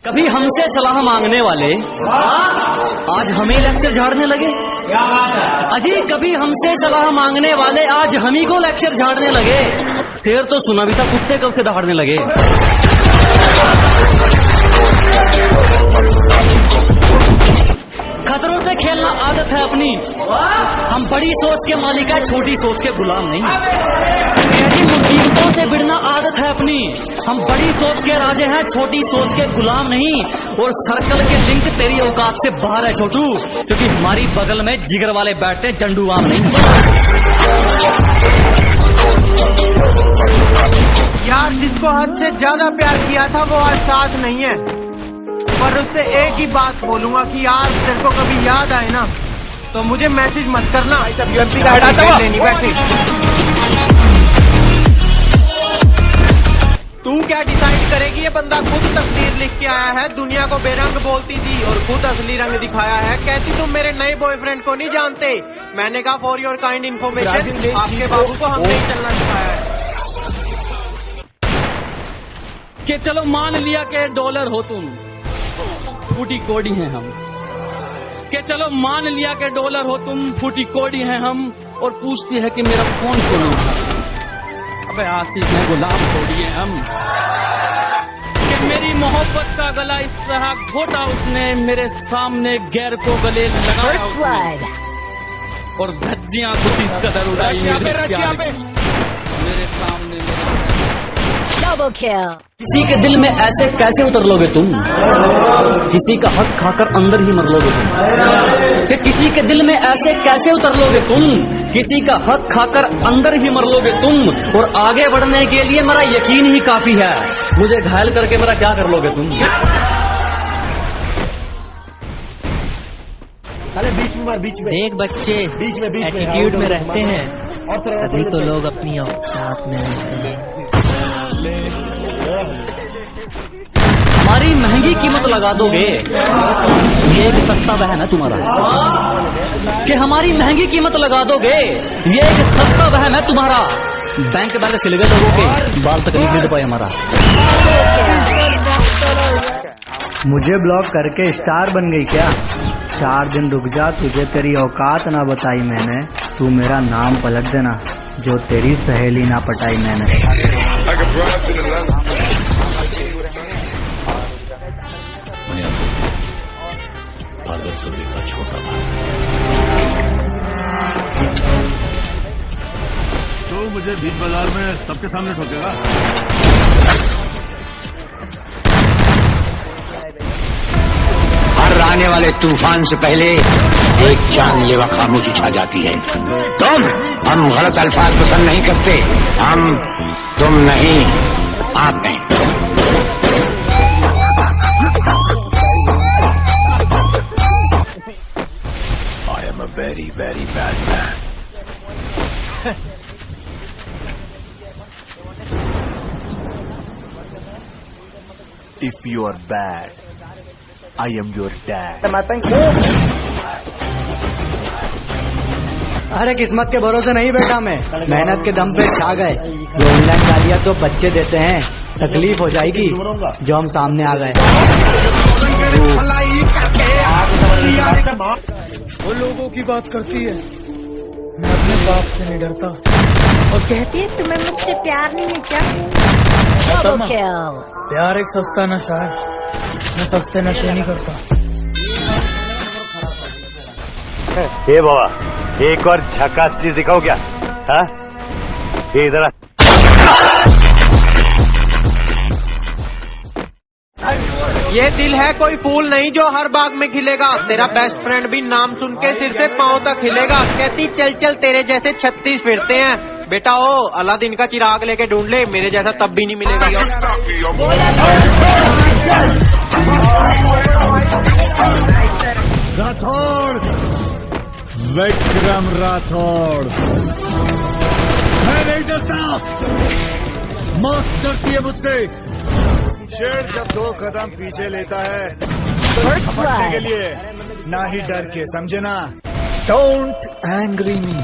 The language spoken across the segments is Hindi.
कभी हमसे सलाह मांगने वाले आज हमें लेक्चर झाड़ने लगे। अजी कभी हमसे सलाह मांगने वाले आज हम ही को लेक्चर झाड़ने लगे। शेर तो सुना भी था, कुत्ते कब से दहाड़ने लगे। खतरों से खेलना आदत है अपनी, हम बड़ी सोच के मालिक है, छोटी सोच के गुलाम नहीं। ऐसी मुसीबतों से भिड़ना आदत है अपनी, हम बड़ी सोच के राजे हैं, छोटी सोच के गुलाम नहीं। और सर्कल के लिंक तेरी औकात से बाहर है छोटू, क्योंकि हमारी बगल में जिगर वाले बैठते जंडू आम नहीं। यार जिसको हद से ज्यादा प्यार किया था वो आज साथ नहीं है, पर उससे एक ही बात बोलूंगा कि यार तेरे को कभी याद आए ना तो मुझे मैसेज मत करना। यूएफसी का हेड लेनी बैठे। तू क्या डिसाइड करेगी? ये बंदा खुद तस्वीर लिख के आया है, दुनिया को बेरंग बोलती थी और खुद असली रंग दिखाया है। कहती तुम मेरे नए बॉयफ्रेंड को नहीं जानते। मैंने कहा फॉर योर काइंड इन्फॉर्मेशन, आपके बाबू को हमने ही चलना सिखाया है। कि चलो मान लिया कि डॉलर हो तुम, फूटी कोड़ी हैं हम। कि चलो मान लिया कि डॉलर हो तुम, फूटी कोड़ी हैं हम। और पूछती है कि मेरा फोन क्यों नहीं उठा। अबे आशिक है, गुलाम थोड़ी है हम। कि मेरी मोहब्बत का गला इस तरह घोटा उसने, मेरे सामने गैर को गले लगाया उसने। और धज्जियां कुछ इस कदर उड़ाई मेरे सामने। किसी के दिल में ऐसे कैसे उतर लोगे तुम, किसी का हक खाकर अंदर ही मर लोगे तुम। कि किसी के दिल में ऐसे कैसे उतर लोगे तुम, किसी का हक खाकर अंदर ही मर लोगे तुम। और आगे बढ़ने के लिए मेरा यकीन ही काफी है, मुझे घायल करके मेरा क्या कर लोगे तुम। अरे बीच में एक बच्चे एटीट्यूड में रहते हैं, तभी तो लोग अपनी औकात में रहते हैं। हमारी महंगी कीमत लगा दोगे, ये एक सस्ता बहन है तुम्हारा। कि हमारी महंगी कीमत लगा दोगे, ये एक सस्ता बहन है तुम्हारा। बैंक बैलेंस हिल गए लोगों के, बाल तक नहीं गिर पाए हमारा। मुझे ब्लॉक करके स्टार बन गई क्या? 4 दिन रुक जा, तुझे तेरी औकात ना बताई मैंने। तू मेरा नाम पलट देना, जो तेरी सहेली ना पटाई मैंने। का छोटा भाई तो मुझे बीच बाजार में सबके सामने ठोकेगा। हर आने वाले तूफान से पहले एक जानलेवा खामोशी छा जाती है। हम गलत अल्फाज पसंद नहीं करते, हम तुम नहीं आप नहीं। I am a very, very bad man. If you are bad, I am your dad. अरे किस्मत के भरोसे नहीं बैठा मैं, मेहनत के दम पे छा गए। जो ऑनलाइन गालियां तो बच्चे देते हैं, तकलीफ हो जाएगी जो हम सामने आ गए। वो लोगों की बात करती है, मैं अपने बाप से नहीं डरता। और कहती है तुम्हें मुझसे प्यार नहीं है क्या? प्यार एक सस्ता नशा है, मैं सस्ते नशे नहीं करता। हे बाबा, एक और झकास चीज दिखाओ क्या? हाँ, ये इधर ये दिल है कोई फूल नहीं जो हर बाग में खिलेगा। तेरा बेस्ट फ्रेंड भी नाम सुन के सिर से पांव तक हिलेगा। कहती चल चल तेरे जैसे 36 फिरते हैं। बेटा ओ अलादीन का चिराग लेके ढूंढ ले, मेरे जैसा तब भी नहीं मिलेगा। राठौड़, विक्रम राठौड़, मैं नहीं डरता, मौत डरती है मुझसे। शेर जब 2 कदम पीछे लेता है तो निपटने के लिए, ना ही डर के, समझे ना। डोंट एंग्री मी,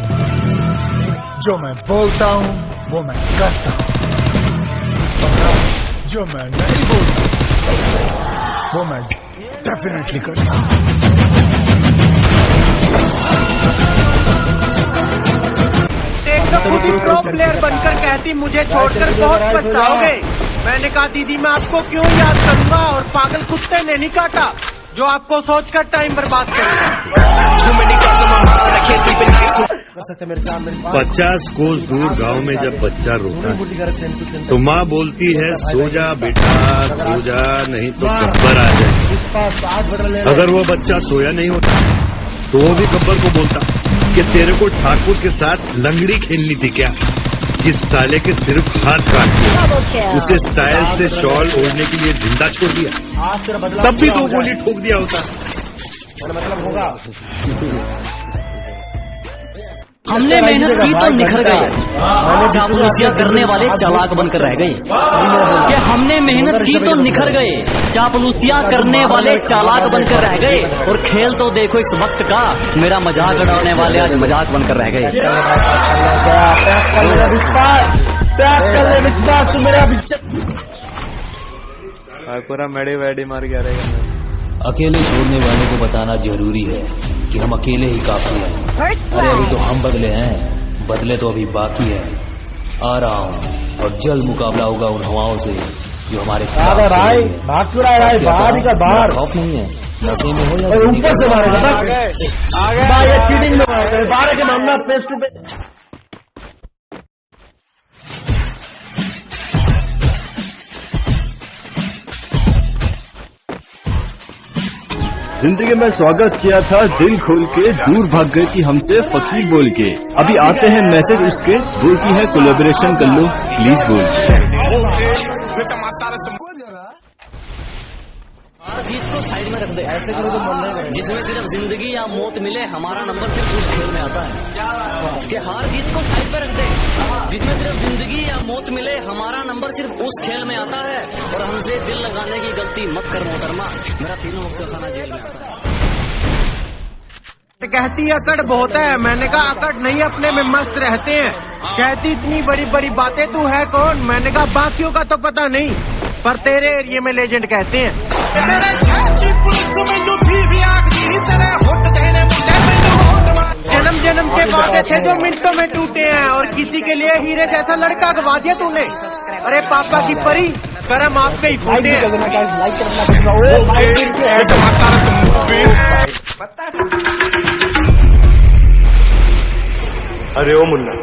जो मैं बोलता हूँ वो मैं करता हूँ, जो मैं नहीं बोलता वो मैं डेफिनेटली करता हूँ। प्रो प्लेयर बनकर कहती मुझे छोड़कर बहुत पछताओगे। मैंने कहा दीदी मैं आपको क्यों याद करूंगा, और पागल कुत्ते ने नहीं काटा जो आपको सोचकर टाइम बर्बाद करेगा। 50 कोस दूर गांव में जब बच्चा रोता है तो माँ बोलती है सो जा बेटा सो जा, नहीं तो गब्बर आ जाए। अगर वो बच्चा सोया नहीं होता तो वो भी गब्बर को बोलता कि तेरे को ठाकुर के साथ लंगड़ी खेलनी थी क्या, किस साले के सिर्फ हाथ काट दिया, उसे स्टाइल से शॉल ओढ़ने के लिए जिंदा छोड़ दिया, तब भी 2 गोली ठोक दिया होता। हमने मेहनत की तो निखर गए, चापलूसियां करने वाले चालाक बनकर रह गए। कि हमने मेहनत की तो निखर गए, चापलूसियां करने वाले चालाक बनकर रह गए। और खेल तो देखो इस वक्त का, मेरा मजाक उड़ाने वाले आज मजाक बनकर रह गए। पूरा मेडी वेडी मार गया रहेगा। अकेले छोड़ने वाले को बताना जरूरी है कि हम अकेले ही काफी हैं। अरे अभी तो हम बदले हैं, बदले तो अभी बाकी है। आ रहा हूँ और जल्द मुकाबला होगा उन हवाओं से जो हमारे खौफ नहीं है, नशे में हो या ऊपर से मारेगा चीटिंग में मारेगा के मामला फेस टू फेस। जिंदगी में स्वागत किया था दिल खोल के, दूर भाग गई थी हमसे फकीर बोल के। अभी आते हैं मैसेज उसके, बोलती है कोलैबोरेशन कर लो प्लीज बोल। जीत को साइड में रख दे, ऐसे करो तो जिसमें सिर्फ जिंदगी या मौत मिले, हमारा नंबर सिर्फ उस खेल में आता है। कि हार जीत को साइड पे रख दे, जिसमें सिर्फ जिंदगी या मौत मिले, हमारा नंबर सिर्फ उस खेल में आता है। और हमसे दिल लगाने की गलती मत कर मोहतरमा, मेरा 3 वक्त खाना जेल में आता है। कहती अकड़ बहुत है, मैंने कहा अकड़ नहीं, अपने में मस्त रहते हैं। कहती इतनी बड़ी बड़ी बातें तू है कौन, मैंने कहा बाकियों का तो पता नहीं, पर तेरे एरिया में लेजेंड कहते हैं। जन्म जन्म के वादे थे जो मिनटों में टूटे हैं, और किसी के लिए हीरे जैसा लड़का गवा दिया तूने। अरे पापा की परी, करम आपके ही फूटे हैं। अरे ओ मुन्ना,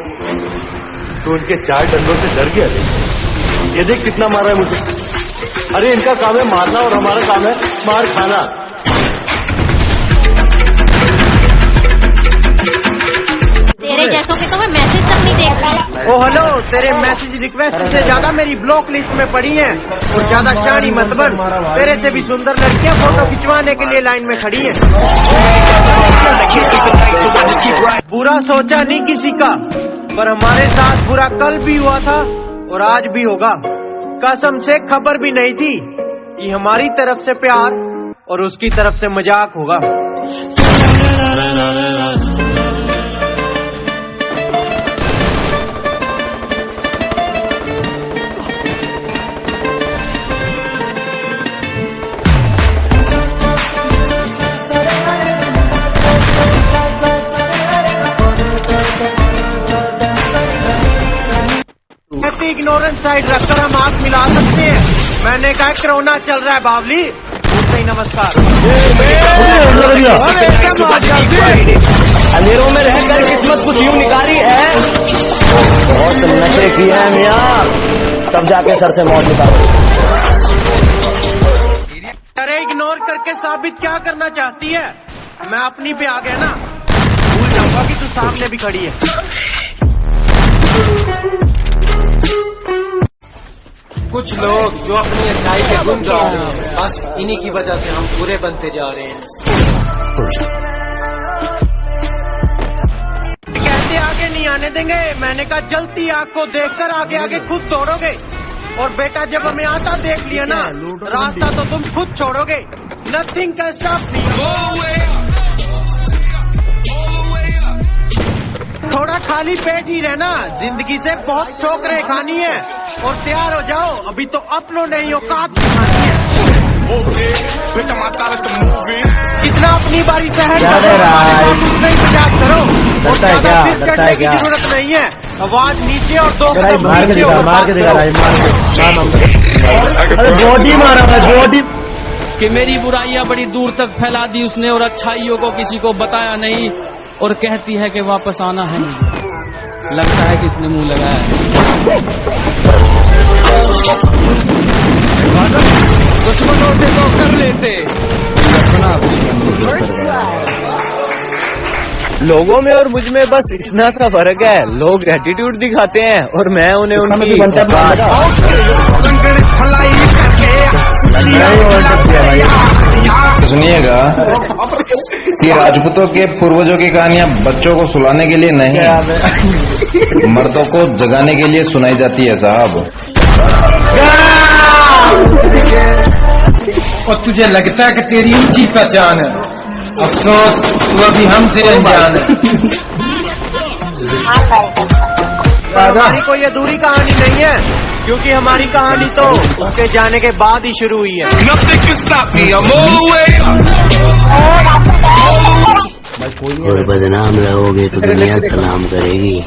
तू उनके 4 डंडों से डर गया? ये देख कितना मारा है मुझे। अरे इनका काम है मारना और हमारा काम है मार खाना। तेरे जैसों के तो मैं मैसेज तक नहीं देखती। ओ हेलो, तेरे मैसेज रिक्वेस्ट से ज्यादा मेरी ब्लॉक लिस्ट में पड़ी हैं, और ज्यादा शानी मत बन। तेरे से भी सुंदर लड़कियां फोटो खिंचवाने के लिए लाइन में खड़ी हैं। बुरा सोचा नहीं किसी का, पर हमारे साथ बुरा कल भी हुआ था और आज भी होगा। कसम से खबर भी नहीं थी कि हमारी तरफ से प्यार और उसकी तरफ से मजाक होगा। इग्नोरेंस साइड रखकर हम आंख मिला सकते हैं। मैंने कहा कोरोना चल रहा है बावली, नहीं नमस्कार। अंधेरों में रहकर किस्मत कुछ यूं निकाली है, बहुत नशे किए हैं मियां, तब जाके सर से मौत निकाली। अरे इग्नोर करके साबित क्या करना चाहती है? मैं अपनी पे आ गया ना, भूल जाऊंगा कि तू सामने भी खड़ी है। कुछ लोग जो अपनी अच्छाई से गुम जा रहे हैं, बस इन्हीं की वजह से हम बुरे बनते जा रहे हैं। कहते आगे नहीं आने देंगे, मैंने कहा जलती आग को देखकर आगे आगे खुद दौड़ोगे, और बेटा जब हमें आता देख लिया ना रास्ता तो तुम खुद छोड़ोगे। Nothing can stop me. थोड़ा खाली पेट ही रहना, जिंदगी से बहुत ठोकरें खानी है, और तैयार हो जाओ, अभी तो अपनों ने ही औकात दिखानी है। कितना अपनी बारी से है क्या दे रहा है? मजाक करो और डरता है ज्यादा क्या? फिर डरता करने है की क्या? जरूरत नहीं है। आवाज नीचे और दो कदम मार के नीचे दिखा, और मार के बात दिखा, करो। मार के। अरे बॉडी मारा मैं, बॉडी। कि मेरी बुराइयां बड़ी दूर तक फैला दी उसने और अच्छाइयों को किसी को बताया नहीं, और कहती है कि वापस आना है मुझे। लगता है कि इसने मुंह लगाया है। दुश्मनों से तो कर लेते, लोगों में और मुझ में बस इतना सा फर्क है, लोग एटीट्यूड दिखाते हैं और मैं उन्हें उनकी सुनिएगा कि राजपूतों के पूर्वजों की कहानियां बच्चों को सुलाने के लिए नहीं, मर्दों को जगाने के लिए सुनाई जाती है साहब। और तुझे लगता है कि तेरी ऊंची पहचान है? अफसोस तू अभी हमसे अनजान है। हमारी कोई अधूरी कहानी नहीं है, क्योंकि हमारी कहानी तो उनके जाने के बाद ही शुरू हुई है। और बदनाम रहोगे तो दुनिया सलाम करेगी।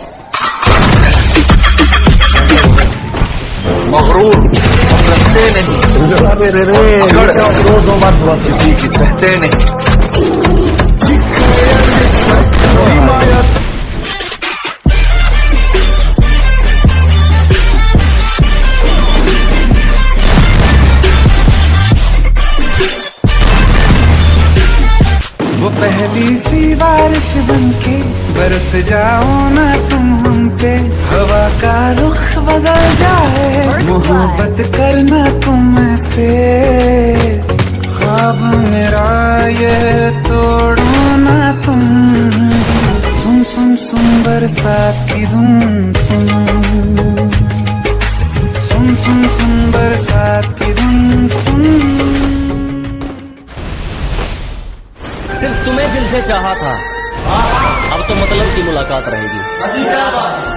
मगरूर हम रखते नहीं, किसी की सहते नहीं। वो पहली सी बारिश बनके बरस जाओ ना तुम हम पे, हवा का रुख बदल जाए, मोहब्बत करना तुम से, ख्वाब मेरा ये तोड़ो ना तुम, सुन सुन सुन बरसात की धुन सुन, सुन सुन सुन बरसात की धुन सुन। सिर्फ तुम्हें दिल से चाहा था, अब तो मतलब की मुलाकात रहेगी।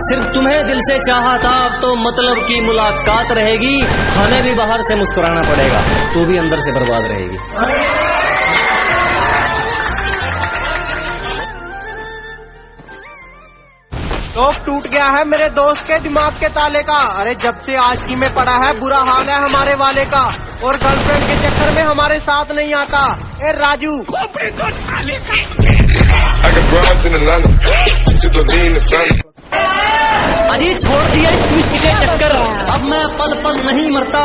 सिर्फ तुम्हें दिल से चाहा था, अब तो मतलब की मुलाकात रहेगी। हमें भी बाहर से मुस्कुराना पड़ेगा, तू भी अंदर से बर्बाद रहेगी। लोग टूट गया है मेरे दोस्त के दिमाग के ताले का। अरे जब से आजकी में पड़ा है, बुरा हाल है हमारे वाले का, और गर्लफ्रेंड के चक्कर में हमारे साथ नहीं आता। ए राजू, अरे छोड़ दिया इस मुश्किल के चक्कर, अब मैं पल पल नहीं मरता।